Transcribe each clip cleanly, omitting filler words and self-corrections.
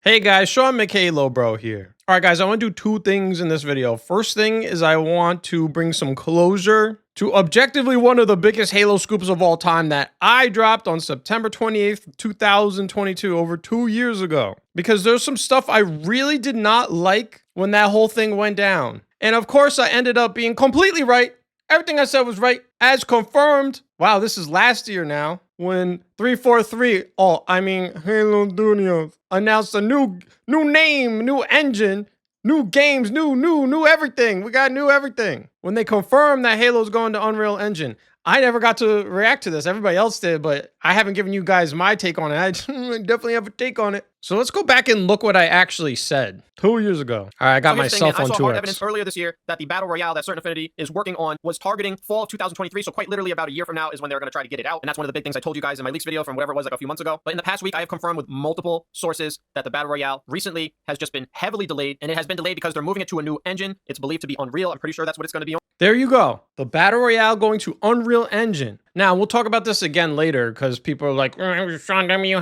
Hey guys, Sean McHalo bro here. All right guys, I want to do two things in this video. First thing is I want to bring some closure to objectively one of the biggest Halo scoops of all time that I dropped on September 28th, 2022, over 2 years ago. Because there's some stuff I really did not like when that whole thing went down. And of course I ended up being completely right. Everything I said was right, as confirmed. Wow, this is last year now. When 343, Halo Studios announced a new name, new engine, new games, new everything. We got new everything. When they confirmed that Halo's going to Unreal Engine, I never got to react to this. Everybody else did, but I haven't given you guys my take on it. I definitely have a take on it. So let's go back and look what I actually said 2 years ago. All right, I got myself on 2X. I saw hard evidence earlier this year that the Battle Royale that Certain Affinity is working on was targeting fall of 2023, so quite literally about a year from now is when they're going to try to get it out. And that's one of the big things I told you guys in my leaks video from whatever it was like a few months ago. But in the past week, I have confirmed with multiple sources that the Battle Royale recently has just been heavily delayed, and it has been delayed because they're moving it to a new engine. It's believed to be Unreal. I'm pretty sure that's what it's going to be on. There you go. The Battle Royale going to Unreal Engine. Now, we'll talk about this again later because people are like, Sean W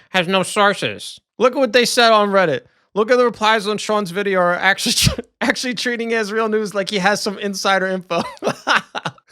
has no sources. Look at what they said on Reddit. Look at the replies on Sean's video are actually treating it as real news like he has some insider info.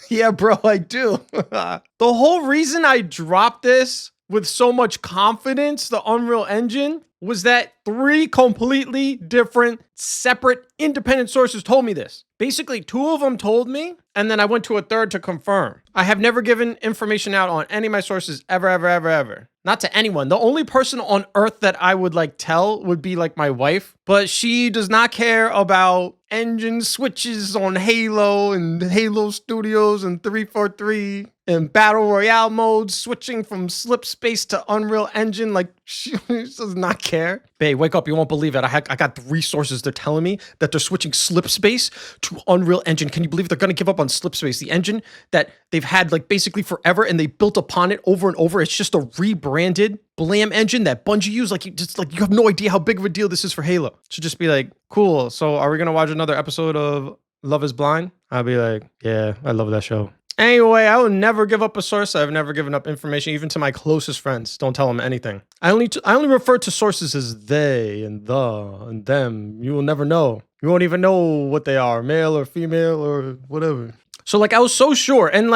Yeah, bro, I do. The whole reason I dropped this with so much confidence, the Unreal Engine, was that 3 completely different, separate, independent sources told me this. Basically, 2 of them told me, and then I went to a third to confirm. I have never given information out on any of my sources ever. Not to anyone. The only person on earth that I would tell would be my wife, but she does not care about engine switches on Halo and Halo Studios and 343 and Battle Royale modes, switching from slip space to Unreal Engine. She does not care. Babe, wake up. You won't believe it. I got 3 sources. They're telling me that they're switching slip space to Unreal Engine. Can you believe they're going to give up on slip space? The engine that they've had basically forever and they built upon it over and over. It's just a rebranded Blam engine that Bungie used. You have no idea how big of a deal this is for Halo. Should just be cool. So are we going to watch another episode of Love is Blind? I'll be like, yeah, I love that show. Anyway, I will never give up a source. I've never given up information, even to my closest friends. Don't tell them anything. I only refer to sources as they and the and them. You will never know. You won't even know what they are, male or female or whatever. So I was so sure. And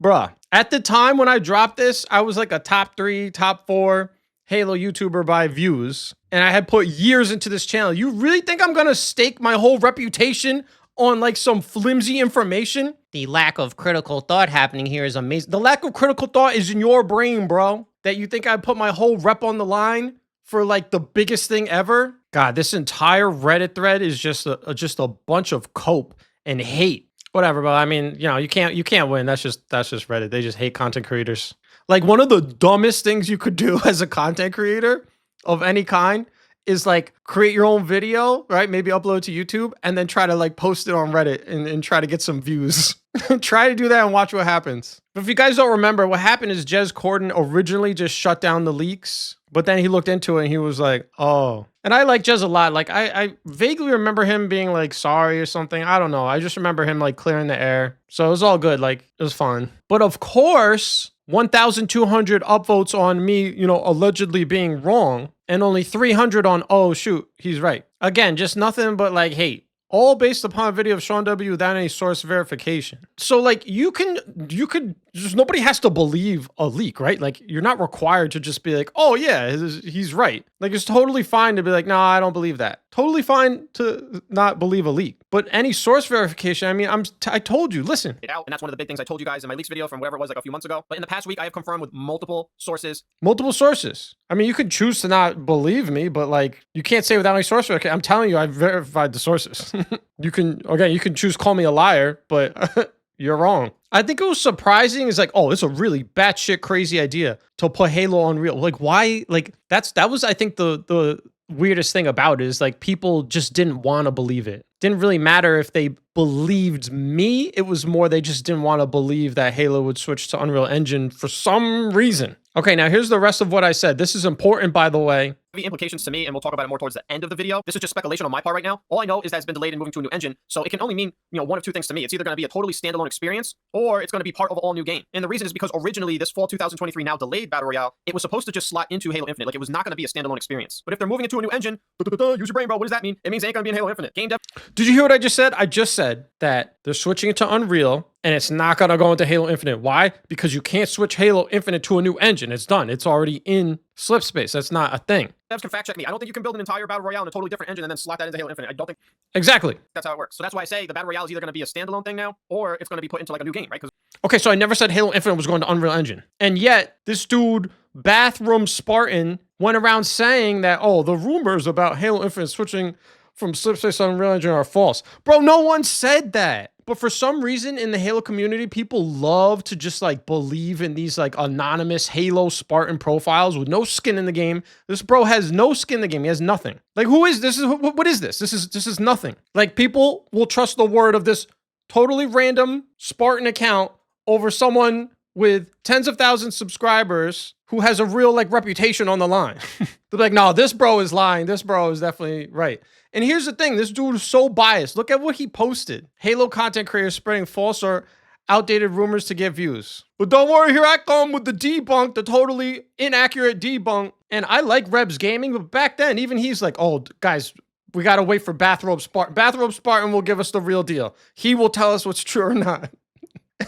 bruh, at the time when I dropped this, I was a top 3, top 4 Halo YouTuber by views. And I had put years into this channel. You really think I'm going to stake my whole reputation on some flimsy information? The lack of critical thought happening here is amazing. The lack of critical thought is in your brain, bro. That you think I put my whole rep on the line for the biggest thing ever? God, this entire Reddit thread is just a bunch of cope and hate. Whatever, but you can't win. That's just Reddit. They just hate content creators. One of the dumbest things you could do as a content creator of any kind is create your own video, right? Maybe upload to YouTube and then try to post it on Reddit and try to get some views. Try to do that and watch what happens. But if you guys don't remember, what happened is Jez Corden originally just shut down the leaks, but then he looked into it and he was like, oh. And I like Jez a lot. I vaguely remember him being sorry or something. I don't know. I just remember him clearing the air. So it was all good. It was fun. But of course, 1,200 upvotes on me, allegedly being wrong, and only 300 on, oh, shoot, he's right. Again, just nothing but hate. All based upon a video of Sean W without any source verification. So you could just, nobody has to believe a leak, right? You're not required to just be oh yeah, he's right. It's totally fine to be no, I don't believe that. Totally fine to not believe a leak. But any source verification, I told you, listen. And that's one of the big things I told you guys in my leaks video from whatever it was a few months ago. But in the past week, I have confirmed with multiple sources. Multiple sources. You could choose to not believe me, but you can't say without any source verification. I'm telling you, I verified the sources. You can choose to call me a liar, but you're wrong. I think it was surprising. It's oh, it's a really batshit crazy idea to put Halo on Unreal. Why? That was, I think, the weirdest thing about it is people just didn't want to believe it. Didn't really matter if they believed me. It was more they just didn't want to believe that Halo would switch to Unreal Engine for some reason. Okay, now here's the rest of what I said. This is important, by the way. Implications to me, and we'll talk about it more towards the end of the video. This is just speculation on my part right now. All I know is that it's been delayed and moving to a new engine, so it can only mean, one of two things to me. It's either going to be a totally standalone experience, or it's going to be part of an all-new game. And the reason is because originally, this fall 2023 now delayed Battle Royale, it was supposed to just slot into Halo Infinite. Like, it was not going to be a standalone experience. But if they're moving into a new engine, use your brain, bro. What does that mean? It means it ain't going to be in Halo Infinite. Game dev. Did you hear what I just said? I just said that they're switching it to Unreal, and it's not going to go into Halo Infinite. Why? Because you can't switch Halo Infinite to a new engine. It's done. It's already in slip space. That's not a thing. Devs can fact check me. I don't think you can build an entire Battle Royale in a totally different engine and then slot that into Halo Infinite. I don't think Exactly. that's how it works. So that's why I say the Battle Royale is either going to be a standalone thing now, or it's going to be put into like a new game, right? Because Okay, so I never said Halo Infinite was going to Unreal Engine. And yet, this dude, Bathroom Spartan, went around saying that, oh, the rumors about Halo Infinite switching from slip space to Unreal Engine are false. Bro, no one said that. But for some reason in the Halo community, people love to just like believe in these like anonymous Halo Spartan profiles with no skin in the game. This bro has no skin in the game. He has nothing. Like, who is this? What is this? This is nothing. Like, people will trust the word of this totally random Spartan account over someone with tens of thousands of subscribers who has a real like reputation on the line. They're like, no, this bro is lying. This bro is definitely right. And here's the thing. This dude is so biased. Look at what he posted. Halo content creators spreading false or outdated rumors to get views. But don't worry, here I come with the debunk, the totally inaccurate debunk. And I like Rebs Gaming, but back then, even he's like, oh, guys, we got to wait for Bathrobe Spartan. Bathrobe Spartan will give us the real deal. He will tell us what's true or not.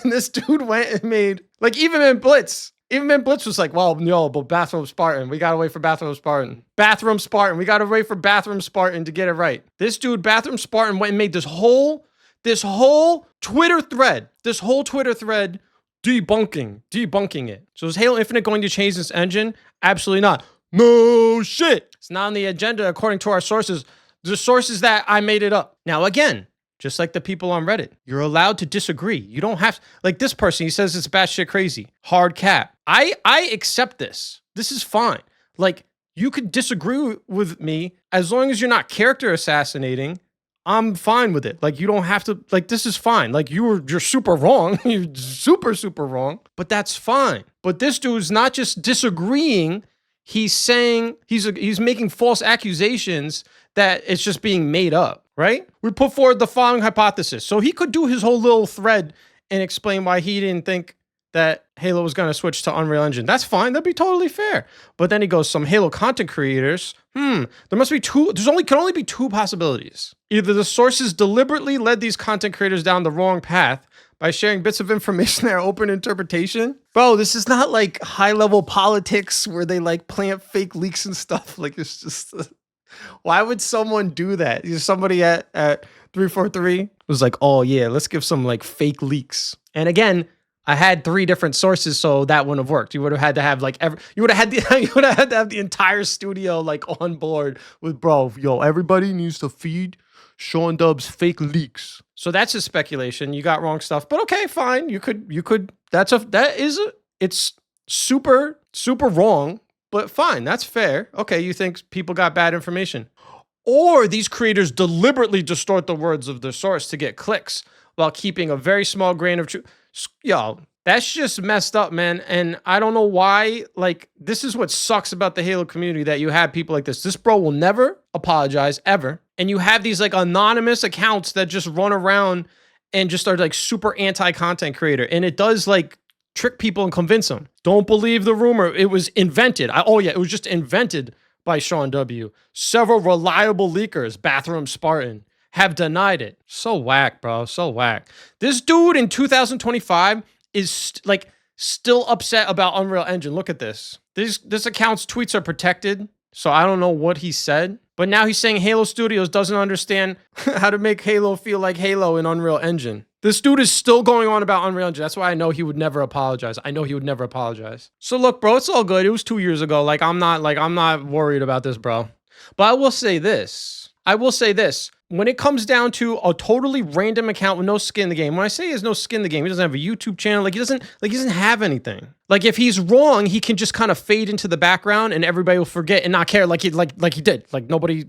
And this dude went and made, like, even Blitz was like, well, no, but Bathrobe Spartan, we gotta wait for Bathrobe Spartan. Bathroom Spartan, we gotta wait for Bathroom Spartan to get it right. This dude, Bathroom Spartan, went and made this whole Twitter thread debunking it. So is Halo Infinite going to change this engine? Absolutely not. No shit. It's not on the agenda according to our sources. The sources that I made it up. Now, again, just like the people on Reddit, you're allowed to disagree. You don't have to, like this person, he says it's batshit crazy. Hard cap. I accept this. This is fine. Like, you could disagree with me as long as you're not character assassinating. I'm fine with it. Like, you don't have to, like, this is fine. Like, you're super wrong. You're super wrong. But that's fine. But this dude's not just disagreeing. He's saying, he's making false accusations that it's just being made up, right? We put forward the following hypothesis. So he could do his whole little thread and explain why he didn't think that Halo was going to switch to Unreal Engine. That's fine. That'd be totally fair. But then he goes, some Halo content creators, there must be two, can only be two possibilities. Either the sources deliberately led these content creators down the wrong path by sharing bits of information that are open interpretation. Bro, this is not like high level politics where they like plant fake leaks and stuff. Like, it's just, why would someone do that? Somebody at 343 was like, oh yeah, let's give some like fake leaks. And again, I had 3 different sources, so that wouldn't have worked. You would have had to have like you would have had to have the entire studio like on board with, bro, yo, everybody needs to feed Sean Dub's fake leaks. So that's his speculation. You got wrong stuff, but okay, fine. You could. It's super wrong, but fine. That's fair. Okay, you think people got bad information, or these creators deliberately distort the words of their source to get clicks while keeping a very small grain of truth. Yo, that's just messed up, man. And I don't know why. Like, this is what sucks about the Halo community, that you have people like this. This bro will never apologize ever. And you have these like anonymous accounts that just run around and just are like super anti-content creator. And it does like trick people and convince them. Don't believe the rumor. It was invented. It was just invented by Sean W. Several reliable leakers, Bathroom Spartan, have denied it. So whack, bro. So whack. This dude in 2025 is like still upset about Unreal Engine. Look at this. This account's tweets are protected, so I don't know what he said. But now he's saying Halo Studios doesn't understand how to make Halo feel like Halo in Unreal Engine. This dude is still going on about Unreal Engine. That's why I know he would never apologize. So look, bro, it's all good. It was 2 years ago. I'm not worried about this, bro. But I will say this. When it comes down to a totally random account with no skin in the game, when I say he has no skin in the game, he doesn't have a YouTube channel. He doesn't have anything. Like, if he's wrong, he can just kind of fade into the background and everybody will forget and not care like he did. Like, nobody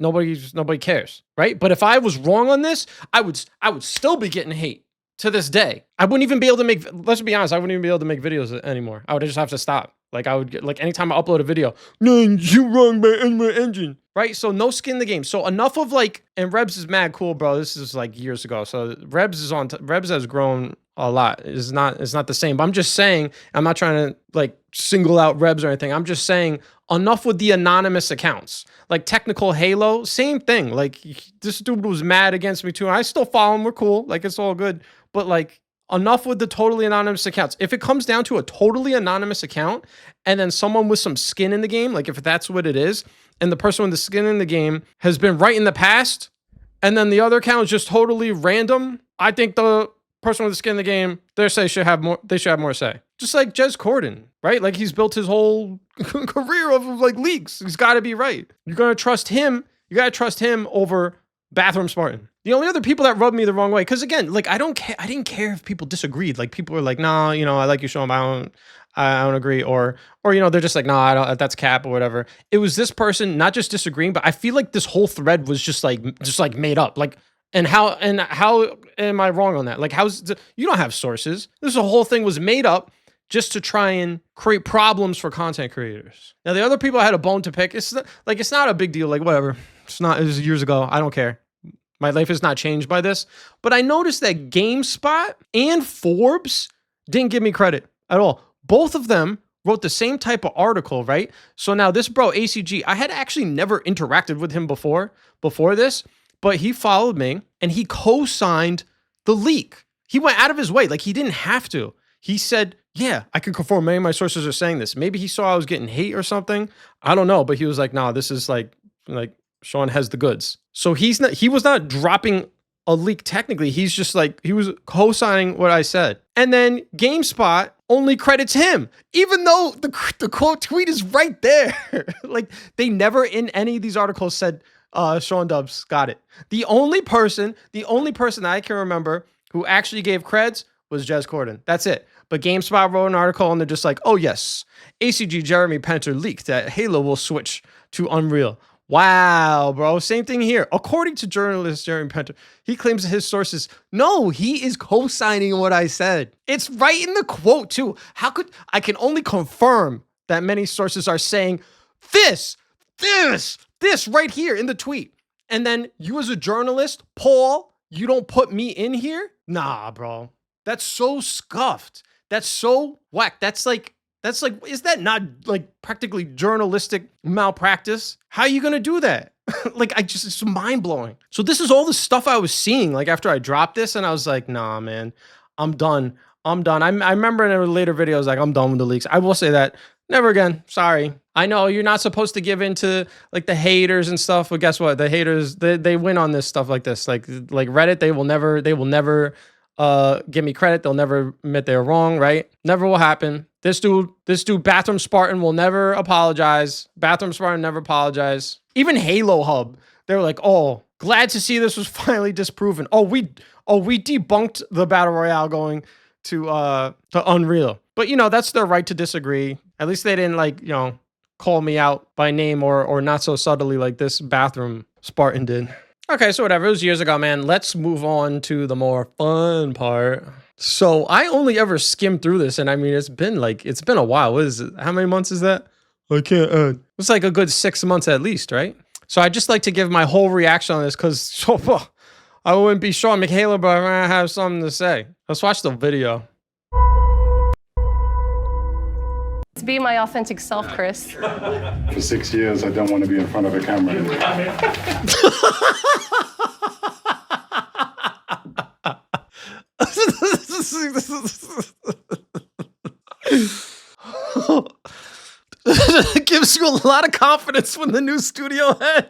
cares, right? But if I was wrong on this, I would still be getting hate to this day. I wouldn't even be able to make, let's be honest, I wouldn't even be able to make videos anymore. I would just have to stop. Like I would get, like anytime I upload a video, no, you wrong my engine, right? So no skin in the game. So enough of like, and Rebs is mad cool, bro. This is like years ago. So Rebs is on, Rebs has grown a lot. It's not the same, but I'm just saying, I'm not trying to like single out Rebs or anything. I'm just saying enough with the anonymous accounts. Like Technical Halo, same thing. Like this dude was mad against me too. I still follow him. We're cool. Like it's all good. But like enough with the totally anonymous accounts. If it comes down to a totally anonymous account and then someone with some skin in the game, like if that's what it is, and the person with the skin in the game has been right in the past, and then the other account is just totally random, I think the person with the skin in the game, they should have more say. Just like Jez Corden, right? Like he's built his whole career off of like leaks. He's got to be right. You're going to trust him. You got to trust him over Bathroom Spartan. The only other people that rubbed me the wrong way, because again, like I didn't care if people disagreed. Like people were like, nah, you know, I like you, Sean, but I don't agree. Or, you know, they're just like, nah, I don't, that's cap or whatever. It was this person not just disagreeing, but I feel like this whole thread was just like made up. Like, and how am I wrong on that? Like, you don't have sources. This whole thing was made up just to try and create problems for content creators. Now, the other people I had a bone to pick. It's not a big deal. Like, whatever. It was years ago. I don't care. My life has not changed by this. But I noticed that GameSpot and Forbes didn't give me credit at all. Both of them wrote the same type of article, right? So now this bro, ACG, I had actually never interacted with him before this, but he followed me and he co-signed the leak. He went out of his way. Like he didn't have to. He said, yeah, I can confirm many of my sources are saying this. Maybe he saw I was getting hate or something. I don't know. But he was like, nah, this is like Sean has the goods. So he was not dropping a leak technically. He's just like, he was co-signing what I said. And then GameSpot only credits him, even though the quote tweet is right there. Like they never in any of these articles said, Sean Dubs got it. The only person I can remember who actually gave creds was Jez Corden. That's it. But GameSpot wrote an article and they're just like, oh yes, ACG Jeremy Penter leaked that Halo will switch to Unreal. Wow, bro. Same thing here. According to journalist Jeremy Penter, he claims that his sources, no, he is co-signing what I said. It's right in the quote too. I can only confirm that many sources are saying this right here in the tweet. And then you as a journalist, Paul, you don't put me in here? Nah, bro. That's so scuffed. That's so whack. That's like, is that not like practically journalistic malpractice? How are you going to do that? It's mind blowing. So this is all the stuff I was seeing like after I dropped this and I was like, nah, man, I'm done. I remember in a later videos, like I'm done with the leaks. I will say that never again. Sorry. I know you're not supposed to give into like the haters and stuff, but guess what? The haters, they win on this stuff like this. Like Reddit, they will never give me credit. They'll never admit they're wrong, right? Never will happen. This dude, Bathroom Spartan will never apologize. Bathroom Spartan never apologize. Even Halo Hub, they were like, oh, glad to see this was finally disproven. Oh, we debunked the Battle Royale going to Unreal. But, you know, that's their right to disagree. At least they didn't, call me out by name or not so subtly like this Bathroom Spartan did. Okay, so whatever. It was years ago, man. Let's move on to the more fun part. So I only ever skimmed through this, and I mean, it's been a while. What is it? How many months is that? I can't add. It's like a good 6 months at least, right? So I just like to give my whole reaction on this because I wouldn't be Sean McHale, but I have something to say. Let's watch the video. To be my authentic self, Chris. For 6 years, I don't want to be in front of a camera. It gives you a lot of confidence when the new studio head,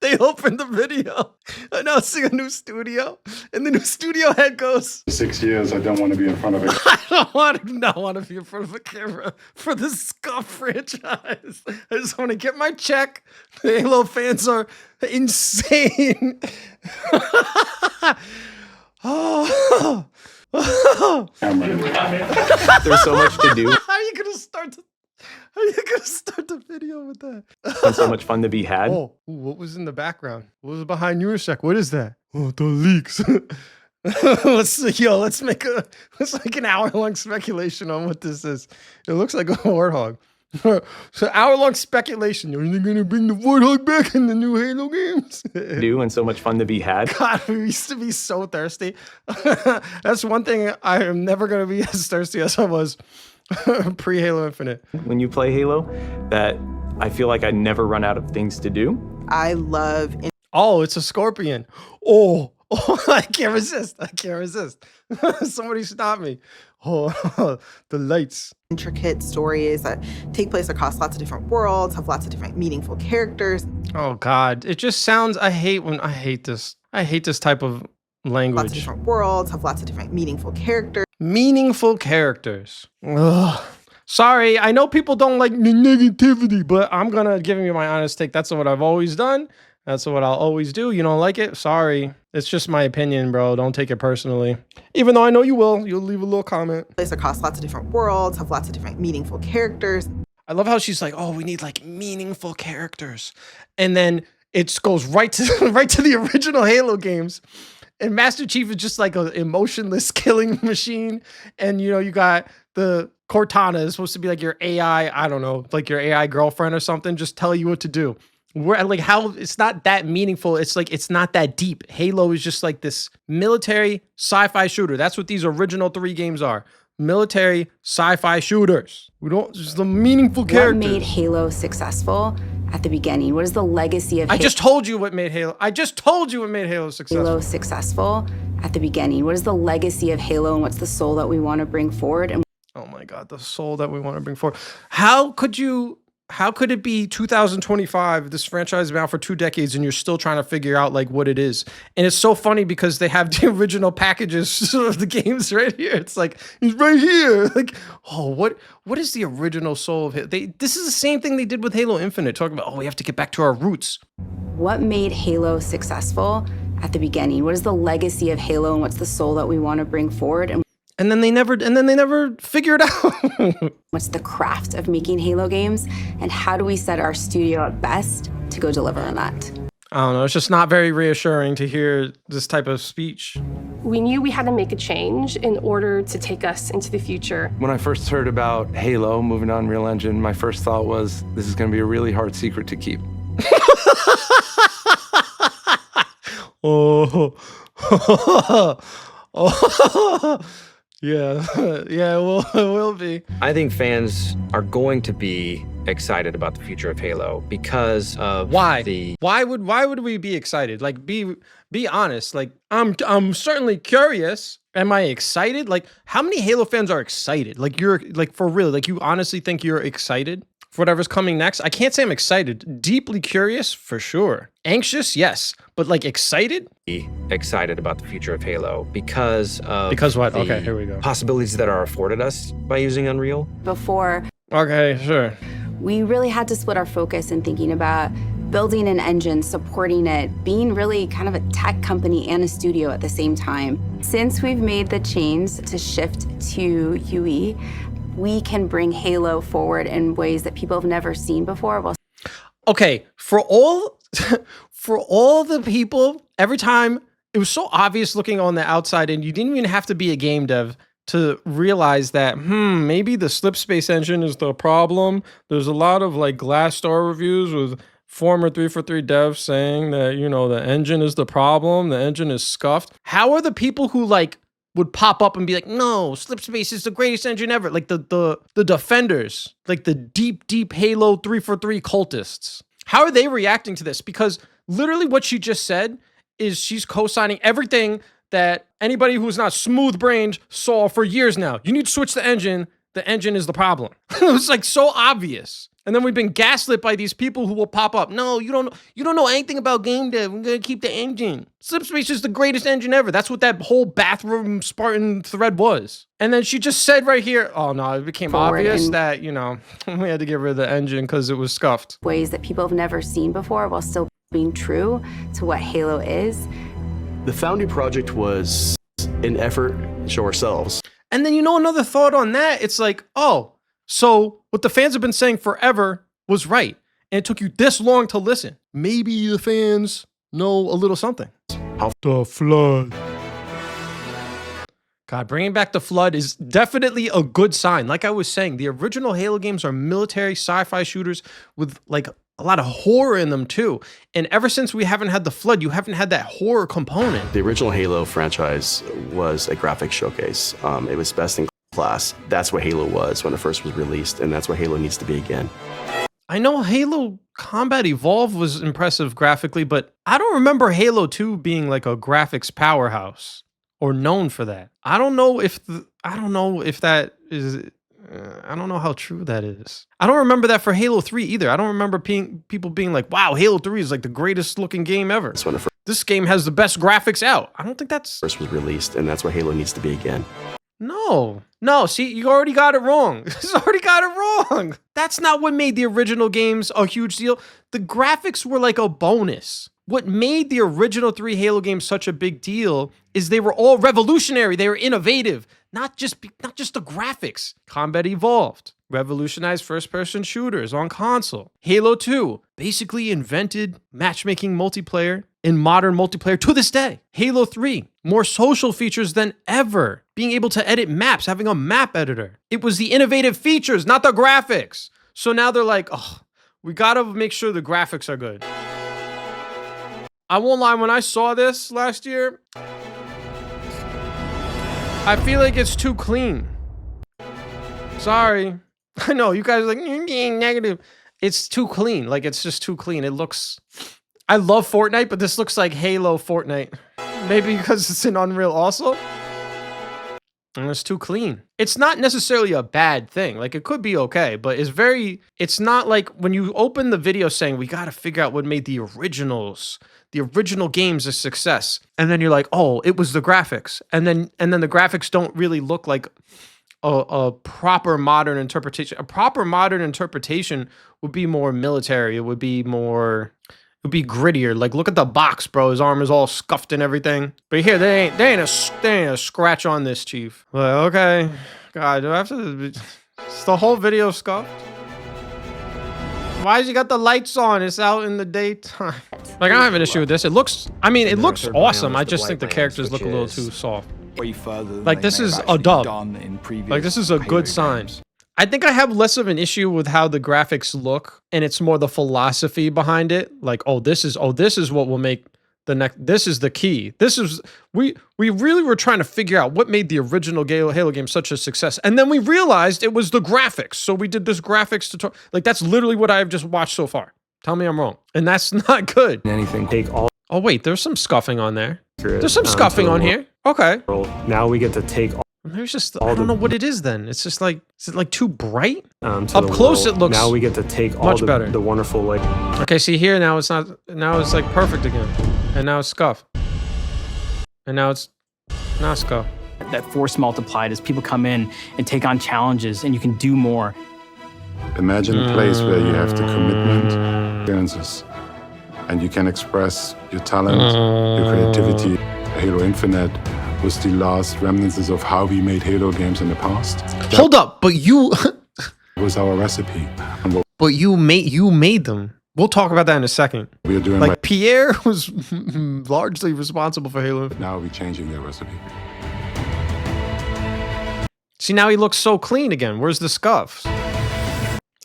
they open the video announcing a new studio, and the new studio head goes, For 6 years, I don't want to be in front of a camera. I do not want to be in front of a camera for the Scuff franchise. I just want to get my check. The Halo fans are insane. There's so much to do How are you gonna start the video with that? and so much fun to be had. Oh, what was in the background? What was behind your sec? What is that? Oh, the leaks. let's make an hour-long speculation on what this is. It looks like a warthog. So hour-long speculation. Are they gonna bring the warthog back in the new Halo games? do and so much fun to be had. God, we used to be so thirsty. That's one thing I am never gonna be as thirsty as I was pre-Halo Infinite. When you play Halo, that I feel like I never run out of things to do. I love Oh, it's a scorpion. Oh, I can't resist. Somebody stop me. Oh, the lights. intricate stories that take place across lots of different worlds, have lots of different meaningful characters, Oh God, it just sounds. I hate this. I hate this type of lots of language. different worlds, have lots of different meaningful characters. Meaningful characters. Ugh. Sorry, I know people don't like the negativity, but I'm gonna give you my honest take. That's what I've always done. That's what I'll always do. You don't like it? Sorry. It's just my opinion, bro. Don't take it personally. Even though I know you will. You'll leave a little comment. Place across lots of different worlds, have lots of different meaningful characters. I love how she's like, oh, we need like meaningful characters. And then it goes right to the original Halo games. And Master Chief is just like an emotionless killing machine. And you got the Cortana is supposed to be like your AI, I don't know, like your AI girlfriend or something, just tell you what to do. We're like, how it's not that meaningful. It's like, it's not that deep. Halo is just like this military sci-fi shooter. That's what these original 3 games are. Military sci-fi shooters. We don't, just the meaningful characters. What made Halo successful at the beginning? What is the legacy of I just told you what made Halo successful. Halo successful at the beginning? What is the legacy of Halo and what's the soul that we want to bring forward? And Oh my God, the soul that we want to bring forward. How could it be 2025? This franchise has been out for 2 decades and you're still trying to figure out like what it is. And it's so funny because they have the original packages of the games right here. It's like, it's right here. Like, oh, what is the original soul of Halo? This is the same thing they did with Halo Infinite, talking about, oh, we have to get back to our roots. what made Halo successful at the beginning? What is the legacy of Halo and what's the soul that we want to bring forward? And then they never figure it out. What's the craft of making Halo games? And how do we set our studio at best to go deliver on that? I don't know. It's just not very reassuring to hear this type of speech. We knew we had to make a change in order to take us into the future. When I first heard about Halo moving on Unreal Engine, my first thought was, this is going to be a really hard secret to keep. Oh. Oh. Yeah, yeah, it will be. I think fans are going to be excited about the future of Halo because of Why? Why would we be excited? Like, be honest. Like, I'm certainly curious. Am I excited? Like, how many Halo fans are excited? Like, you're like, for real? Like, you honestly think you're excited for whatever's coming next? I can't say I'm excited. Deeply curious, for sure. Anxious, yes, but like excited? Excited about the future of Halo because of what? the Okay, here we go. possibilities that are afforded us by using Unreal. Before, Okay, sure. we really had to split our focus in thinking about building an engine, supporting it, being really kind of a tech company and a studio at the same time. Since we've made the change to shift to UE, we can bring Halo forward in ways that people have never seen before. Okay, for all the people, every time it was so obvious looking on the outside, and you didn't even have to be a game dev to realize that, maybe the Slipspace engine is the problem. There's a lot of like Glassdoor reviews with former 343 devs saying that, the engine is the problem. The engine is scuffed. How are the people who like would pop up and be like, no, Slipspace is the greatest engine ever? Like the defenders, like the deep Halo 343 cultists. How are they reacting to this? Because literally what she just said is she's co-signing everything that anybody who's not smooth-brained saw for years now. You need to switch the engine. The engine is the problem. It was like so obvious. And then we've been gaslit by these people who will pop up. No, you don't know anything about game dev. We're gonna keep the engine. Slipspace is the greatest engine ever. That's what that whole bathroom Spartan thread was. And then she just said right here, oh no, it became obvious that, we had to get rid of the engine because it was scuffed. Ways that people have never seen before while still being true to what Halo is. The Foundry project was an effort to show ourselves. And then, another thought on that, it's like, oh, so what the fans have been saying forever was right. And it took you this long to listen. Maybe the fans know a little something. The flood. God, bringing back the Flood is definitely a good sign. Like I was saying, the original Halo games are military sci-fi shooters with like a lot of horror in them too. And ever since we haven't had the Flood, you haven't had that horror component. The original Halo franchise was a graphics showcase. It was best in class. That's what Halo was when it first was released, and that's what Halo needs to be again. I know Halo Combat Evolved was impressive graphically, but I don't remember Halo 2 being like a graphics powerhouse or known for that. I don't know if that is I don't know how true that is. I don't remember that for Halo 3 either. I don't remember people being like, "Wow, Halo 3 is like the greatest looking game ever." That's when it This game has the best graphics out. I don't think that's first was released, and that's what Halo needs to be again. No, see, you already got it wrong. You already got it wrong. That's not what made the original games a huge deal. The graphics were like a bonus. What made the original 3 Halo games such a big deal is they were all revolutionary. They were innovative, not just the graphics. Combat Evolved revolutionized first-person shooters on console. Halo 2 basically invented matchmaking multiplayer in modern multiplayer to this day. Halo 3, more social features than ever. Being able to edit maps, having a map editor. It was the innovative features, not the graphics. So now they're like, oh, we gotta make sure the graphics are good. I won't lie, when I saw this last year, I feel like it's too clean. Sorry. I know, you guys are like, you're being negative. It's too clean. Like, it's just too clean. It looks... I love Fortnite, but this looks like Halo Fortnite. Maybe because it's in Unreal also? And it's too clean. It's not necessarily a bad thing. Like, it could be okay, but it's not like when you open the video saying, we gotta figure out what made the original games a success. And then you're like, oh, it was the graphics. And then the graphics don't really look like a proper modern interpretation. A proper modern interpretation would be more military. It would be grittier. Like, look at the box, bro. His arm is all scuffed and everything. But here, they ain't a scratch on this, Chief. Like, okay. God, do I have to... It's the whole video scuffed. Why has he got the lights on? It's out in the daytime. Like, I don't have an issue with this. It looks awesome. I just think the characters look a little too soft. Like, this is a dub. Like, this is a good sign. I think I have less of an issue with how the graphics look, and it's more the philosophy behind it. Like, this is what will make the next. This is the key. We really were trying to figure out what made the original Halo game such a success, and then we realized it was the graphics. So we did this graphics tutorial. Like, that's literally what I've just watched so far. Tell me I'm wrong, and that's not good. Take all. Oh wait, there's some scuffing on there. There's some scuffing on here. Okay. Now we get to take Maybe it's just, I don't know what it is then. It's just like, is it like too bright? Up close it looks now we get to take all much better. The wonderful, like... Okay, see here, now it's not, now it's like perfect again. And now it's scuffed. And now it's not scuffed. That force multiplied as people come in and take on challenges and you can do more. Imagine a place where you have the commitment, experiences, and you can express your talent, your creativity. Halo Infinite was the last remnants of how we made Halo games in the past. Hold up, but you... was our recipe. And but you made them. We'll talk about that in a second. We're doing like Pierre was largely responsible for Halo. Now we're changing their recipe. See, now he looks so clean again. Where's the scuffs?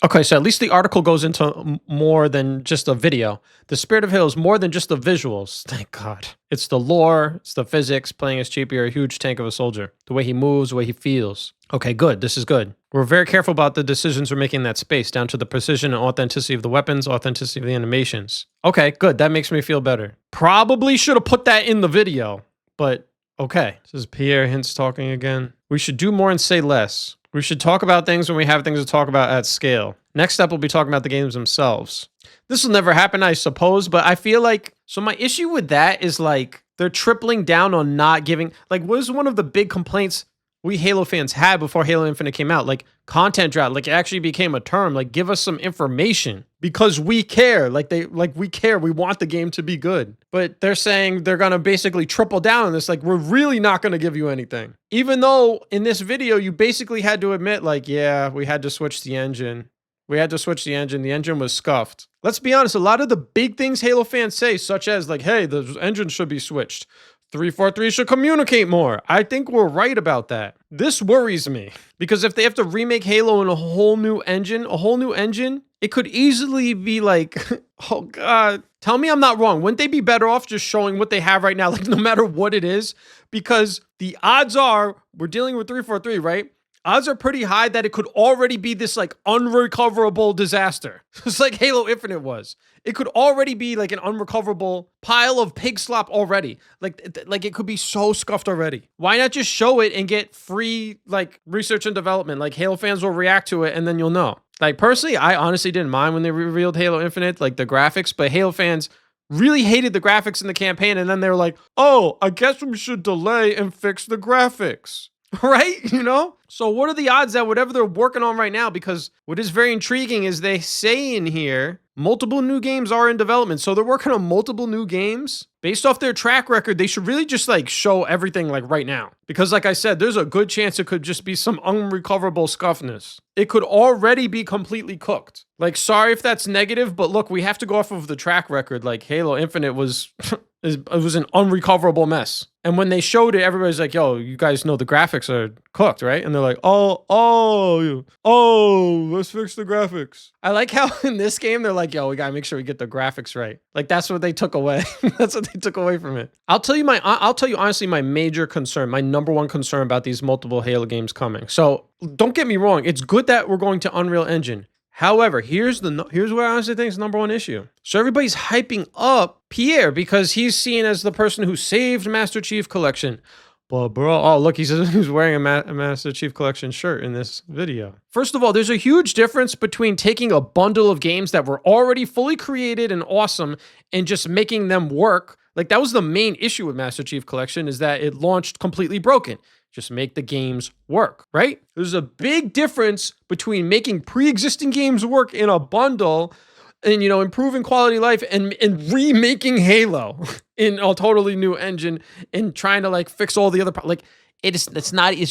Okay, so at least the article goes into more than just a video. The Spirit of Halo is more than just the visuals. Thank God. It's the lore, it's the physics, playing as Chief, you're a huge tank of a soldier. The way he moves, the way he feels. Okay, good. This is good. We're very careful about the decisions we're making in that space, down to the precision and authenticity of the weapons, authenticity of the animations. Okay, good. That makes me feel better. Probably should have put that in the video, but okay. This is Pierre Hintz talking again. We should do more and say less. We should talk about things when we have things to talk about at scale. Next up, we'll be talking about the games themselves. This will never happen, I suppose, but I feel like... So my issue with that is like, they're tripling down on not giving... Like, what was one of the big complaints we Halo fans had before Halo Infinite came out? Like, content drought. Like, it actually became a term. Like, give us some information. Because we care. We care. We want the game to be good. But they're saying they're going to basically triple down on this. Like, we're really not going to give you anything. Even though in this video, you basically had to admit, like, yeah, we had to switch the engine. We had to switch the engine. The engine was scuffed. Let's be honest. A lot of the big things Halo fans say, such as like, hey, the engine should be switched. 343 should communicate more. I think we're right about that. This worries me because if they have to remake Halo in a whole new engine, it could easily be like, oh God, tell me I'm not wrong. Wouldn't they be better off just showing what they have right now, like no matter what it is? Because the odds are, we're dealing with 343, right? Odds are pretty high that it could already be this like unrecoverable disaster. It's like Halo Infinite was. It could already be like an unrecoverable pile of pig slop already. Like it could be so scuffed already. Why not just show it and get free like research and development? Like Halo fans will react to it and then you'll know. Like personally, I honestly didn't mind when they revealed Halo Infinite, like the graphics, but Halo fans really hated the graphics in the campaign. And then they were like, oh, I guess we should delay and fix the graphics. Right? You know? So what are the odds that whatever they're working on right now, because what is very intriguing is they say in here, multiple new games are in development. So they're working on multiple new games. Based off their track record, they should really just like show everything like right now. Because like I said, there's a good chance it could just be some unrecoverable scuffness. It could already be completely cooked. Like, sorry if that's negative, but look, we have to go off of the track record. Like Halo Infinite was, it was an unrecoverable mess. And when they showed it, everybody's like, yo, you guys know the graphics are cooked, right? And they're like, oh, let's fix the graphics. I like how in this game, they're like, yo, we gotta make sure we get the graphics right. Like, that's what they took away. That's what they took away from it. I'll tell you honestly, my major concern, my number one concern about these multiple Halo games coming. So don't get me wrong. It's good that we're going to Unreal Engine. However, here's what I honestly think is the number one issue. So everybody's hyping up Pierre because he's seen as the person who saved Master Chief Collection. But bro, oh look, he's wearing a Master Chief Collection shirt in this video. First of all, there's a huge difference between taking a bundle of games that were already fully created and awesome and just making them work. Like that was the main issue with Master Chief Collection, is that it launched completely broken. Just make the games work, right? There's a big difference between making pre-existing games work in a bundle and, you know, improving quality of life and remaking Halo in a totally new engine and trying to like fix all the other, like it's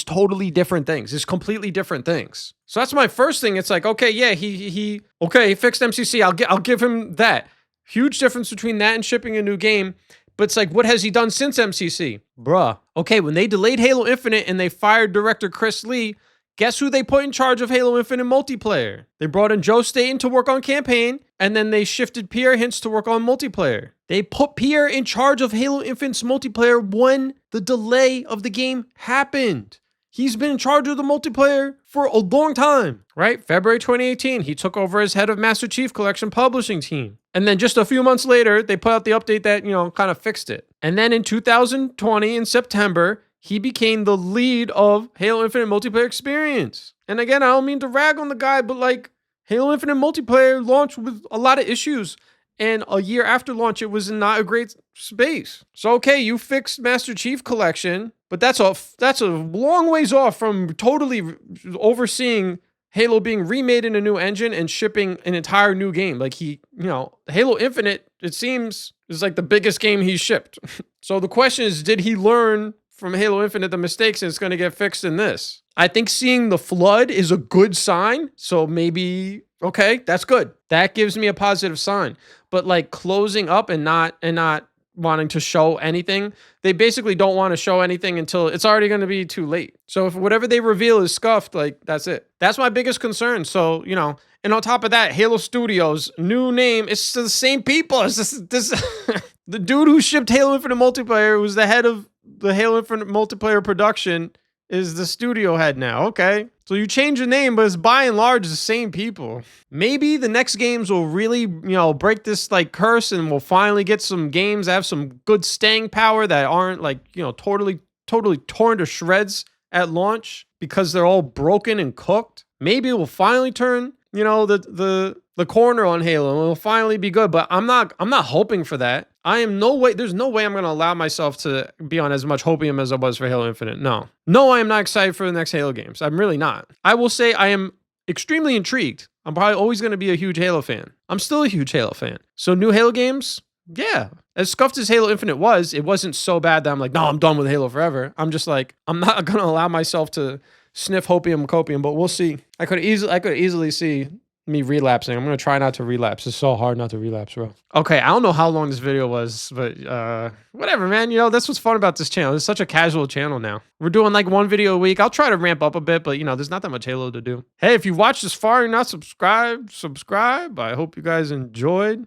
totally different things. It's completely different things. So that's my first thing. It's like, okay, yeah, he fixed MCC. I'll give him that. Huge difference between that and shipping a new game. But it's like, what has he done since MCC? Bruh. Okay, when they delayed Halo Infinite and they fired director Chris Lee, guess who they put in charge of Halo Infinite multiplayer? They brought in Joe Staten to work on campaign, and then they shifted Pierre Hintz to work on multiplayer. They put Pierre in charge of Halo Infinite's multiplayer when the delay of the game happened. He's been in charge of the multiplayer for a long time, right? February 2018, he took over as head of Master Chief Collection publishing team. And then just a few months later, they put out the update that, you know, kind of fixed it. And then in 2020, in September, he became the lead of Halo Infinite multiplayer experience. And again, I don't mean to rag on the guy, but like Halo Infinite multiplayer launched with a lot of issues. And a year after launch, it was in not a great space. So, okay, you fixed Master Chief Collection, but that's a long ways off from totally overseeing Halo being remade in a new engine and shipping an entire new game. Like Halo Infinite, it seems, is like the biggest game he's shipped. So the question is, did he learn from Halo Infinite the mistakes and it's going to get fixed in this? I think seeing the flood is a good sign. So maybe, okay, that's good. That gives me a positive sign. But like closing up and not wanting to show anything, they basically don't want to show anything until it's already going to be too late. So if whatever they reveal is scuffed, like that's it. That's my biggest concern. So, you know, and on top of that, Halo Studios, new name, it's the same people. It's this the dude who shipped Halo Infinite multiplayer, who's the head of the Halo Infinite multiplayer production, is the studio head now. Okay. So you change the name, but it's by and large the same people. Maybe the next games will really, you know, break this like curse and we'll finally get some games that have some good staying power that aren't like, you know, totally torn to shreds at launch because they're all broken and cooked. Maybe it will finally turn, you know, the corner on Halo and it'll finally be good, but I'm not hoping for that. There's no way I'm going to allow myself to be on as much hopium as I was for Halo Infinite. No, I am not excited for the next Halo games. I'm really not. I will say I am extremely intrigued. I'm probably always going to be a huge Halo fan. I'm still a huge Halo fan. So new Halo games, yeah. As scuffed as Halo Infinite was, it wasn't so bad that I'm like, no, I'm done with Halo forever. I'm just like, I'm not going to allow myself to sniff hopium copium, but we'll see. I could easily see me relapsing. I'm gonna try not to relapse. It's so hard not to relapse, bro. Okay, I don't know how long this video was, but whatever, man. You know, that's what's fun about this channel. It's such a casual channel now. We're doing like 1 video a week. I'll try to ramp up a bit, but you know, there's not that much Halo to do. Hey, if you watched this far and you're not subscribed, subscribe. I hope you guys enjoyed.